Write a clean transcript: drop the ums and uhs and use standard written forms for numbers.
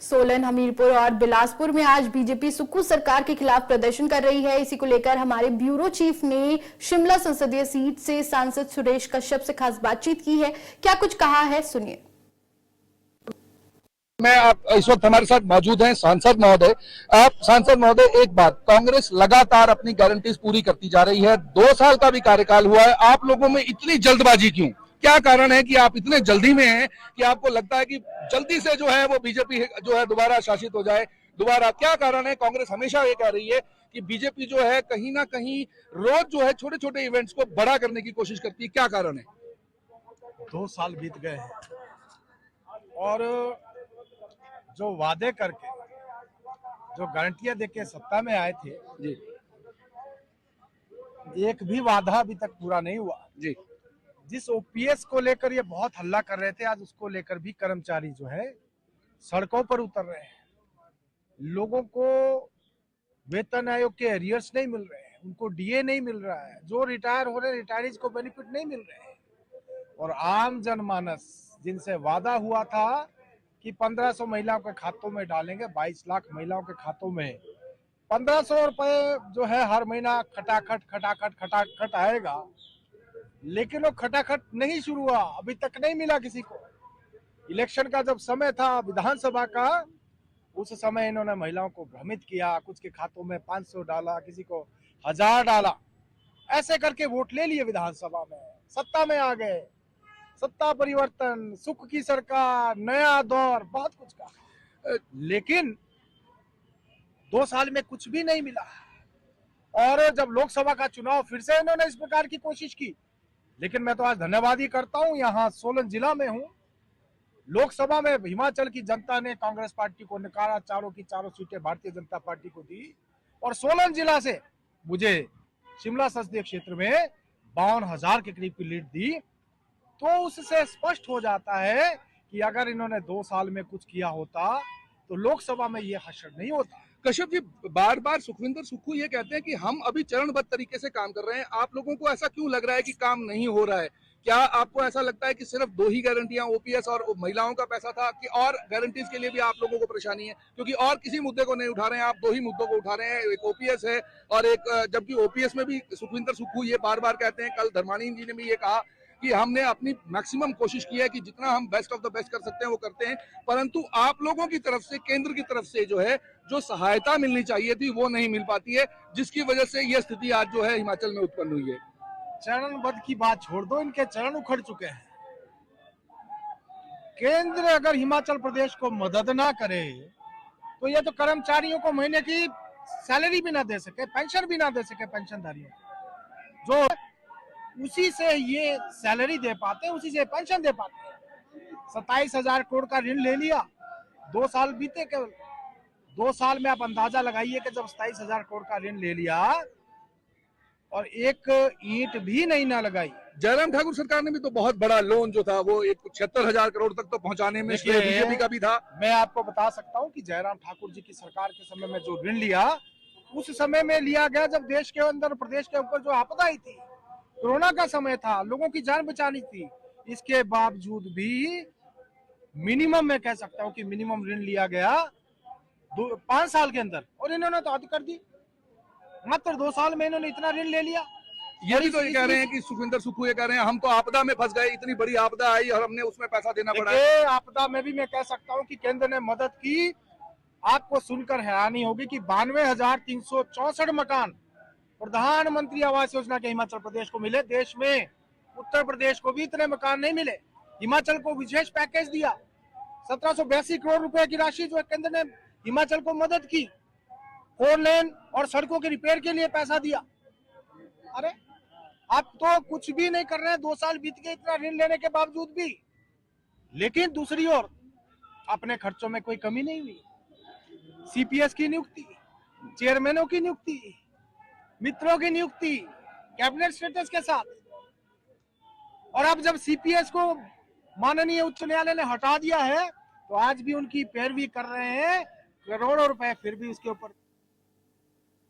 सोलन, हमीरपुर और बिलासपुर में आज बीजेपी सुक्खू सरकार के खिलाफ प्रदर्शन कर रही है। इसी को लेकर हमारे ब्यूरो चीफ ने शिमला संसदीय सीट से सांसद सुरेश कश्यप से खास बातचीत की है। क्या कुछ कहा है, सुनिए। आप इस वक्त हमारे साथ मौजूद हैं सांसद महोदय। आप सांसद महोदय, एक बात, कांग्रेस लगातार अपनी गारंटीज पूरी करती जा रही है, 2 साल का भी कार्यकाल हुआ है, आप लोगों में इतनी जल्दबाजी क्यों? क्या कारण है कि आप इतने जल्दी में हैं कि आपको लगता है कि जल्दी से जो है वो बीजेपी जो है दोबारा शासित हो जाए? दोबारा क्या कारण है? कांग्रेस हमेशा ये कह रही है कि बीजेपी जो है कहीं ना कहीं रोज जो है छोटे छोटे इवेंट्स को बड़ा करने की कोशिश करती है, क्या कारण है? 2 साल बीत गए हैं और जो वादे करके, जो गारंटियां देके सत्ता में आए थे जी, एक भी वादा अभी तक पूरा नहीं हुआ जी, जिस ओपीएस को लेकर ये बहुत हल्ला कर रहे थे, आज उसको लेकर भी कर्मचारी जो है सड़कों पर उतर रहे हैं। लोगों को वेतन आयोग के एरियर्स नहीं मिल रहे हैं, उनको डीए नहीं मिल रहा है, जो रिटायर हो रहे रिटायरीज को बेनिफिट नहीं मिल रहे हैं। और आम जनमानस जिनसे वादा हुआ था कि 1500 महिलाओं के खातों में डालेंगे, 22 लाख महिलाओं के खातों में 1500 रुपए जो है हर महीना खटाखट आएगा, लेकिन वो खटाखट नहीं शुरू हुआ, अभी तक नहीं मिला किसी को। इलेक्शन का जब समय था विधानसभा का, उस समय इन्होंने महिलाओं को भ्रमित किया, कुछ के खातों में 500 डाला, किसी को 1000 डाला, ऐसे करके वोट ले लिए, विधानसभा में सत्ता में आ गए। सत्ता परिवर्तन, सुख की सरकार, नया दौर, बहुत कुछ कहा, लेकिन 2 साल में कुछ भी नहीं मिला। और जब लोकसभा का चुनाव फिर से इन्होंने इस प्रकार की कोशिश की, लेकिन मैं तो आज धन्यवाद ही करता हूं, यहाँ सोलन जिला में हूं। लोकसभा में हिमाचल की जनता ने कांग्रेस पार्टी को नकारा, चारों की चारों सीटें भारतीय जनता पार्टी को दी, और सोलन जिला से मुझे शिमला संसदीय क्षेत्र में 52,000 के करीब की लीड दी। तो उससे स्पष्ट हो जाता है कि अगर इन्होंने 2 साल में कुछ किया होता तो लोकसभा में ये हश्र नहीं होता। कश्यप जी, बार बार सुखविंदर सुक्खू ये कहते हैं कि हम अभी चरणबद्ध तरीके से काम कर रहे हैं, आप लोगों को ऐसा क्यों लग रहा है कि काम नहीं हो रहा है? क्या आपको ऐसा लगता है कि सिर्फ 2 ही गारंटियां, ओपीएस और महिलाओं का पैसा था, कि और गारंटीज के लिए भी आप लोगों को परेशानी है? क्योंकि और किसी मुद्दे को नहीं उठा रहे हैं, आप 2 ही मुद्दों को उठा रहे हैं, एक ओपीएस है और एक, जबकि ओपीएस में भी सुखविंदर सुक्खू ये बार बार कहते हैं, कल धर्मानी जी ने भी ये कहा कि हमने अपनी मैक्सिमम कोशिश की है कि जितना हम बेस्ट ऑफ द बेस्ट कर सकते हैं वो करते हैं, परंतु आप लोगों की तरफ से, केंद्र की तरफ से जो है जो सहायता मिलनी चाहिए थी वो नहीं मिल पाती है, जिसकी वजह से ये स्थिति आज जो है हिमाचल में उत्पन्न हुई है। चरणबद्ध की बात छोड़ दो, इनके चरण उखड़ चुके हैं। केंद्र अगर हिमाचल प्रदेश को मदद ना करे तो ये तो कर्मचारियों को महीने की सैलरी भी ना दे सके, पेंशन भी ना दे सके, पेंशनधारियों जो उसी से ये सैलरी दे पाते, उसी से पेंशन दे पाते। 27,000 करोड़ का ऋण ले लिया, 2 साल बीते, केवल 2 साल में आप अंदाजा लगाइए कि जब 27,000 करोड़ का ऋण ले लिया और एक ईंट भी नहीं ना लगाई। जयराम ठाकुर सरकार ने भी तो बहुत बड़ा लोन जो था वो 76,000 करोड़ तक तो पहुंचाने में बीजेपी का भी था। मैं आपको बता सकता हूं कि जयराम ठाकुर जी की सरकार के समय में जो ऋण लिया, उस समय में लिया गया जब देश के अंदर, प्रदेश के ऊपर जो आपदा आई थी, कोरोना का समय था, लोगों की जान बचानी थी। इसके बावजूद भी मिनिमम, मैं कह सकता हूं कि मिनिमम ऋण लिया गया 5 साल के अंदर, और इन्होंने तो हद कर दी। मात्र 2 साल में इन्होंने इतना ऋण ले लिया। ये भी तो ये कह रहे हैं कि सुखविंदर सुक्खू ये कह रहे हैं हम तो आपदा में फंस गए, इतनी बड़ी आपदा आई और हमने उसमें पैसा देना पड़ा है। आपदा में भी मैं कह सकता हूं कि केंद्र ने मदद की। आपको सुनकर हैरानी होगी कि 92,364 मकान प्रधानमंत्री आवास योजना के हिमाचल प्रदेश को मिले। देश में उत्तर प्रदेश को भी इतने मकान नहीं मिले। हिमाचल को विशेष पैकेज दिया, 1782 करोड़ रुपए की राशि जो केंद्र ने हिमाचल को मदद की, 4 लेन और सड़कों के रिपेयर के लिए पैसा दिया। अरे आप तो कुछ भी नहीं कर रहे हैं, 2 साल बीत गए इतना ऋण लेने के बावजूद भी। लेकिन दूसरी ओर अपने खर्चों में कोई कमी नहीं हुई। सीपीएस की नियुक्ति, चेयरमैनों की नियुक्ति, मित्रों की नियुक्ति कैबिनेट स्टेटस के साथ, और अब जब सीपीएस को माननीय उच्च न्यायालय ने हटा दिया है तो आज भी उनकी पैरवी कर रहे हैं। करोड़ों रुपए फिर भी उसके ऊपर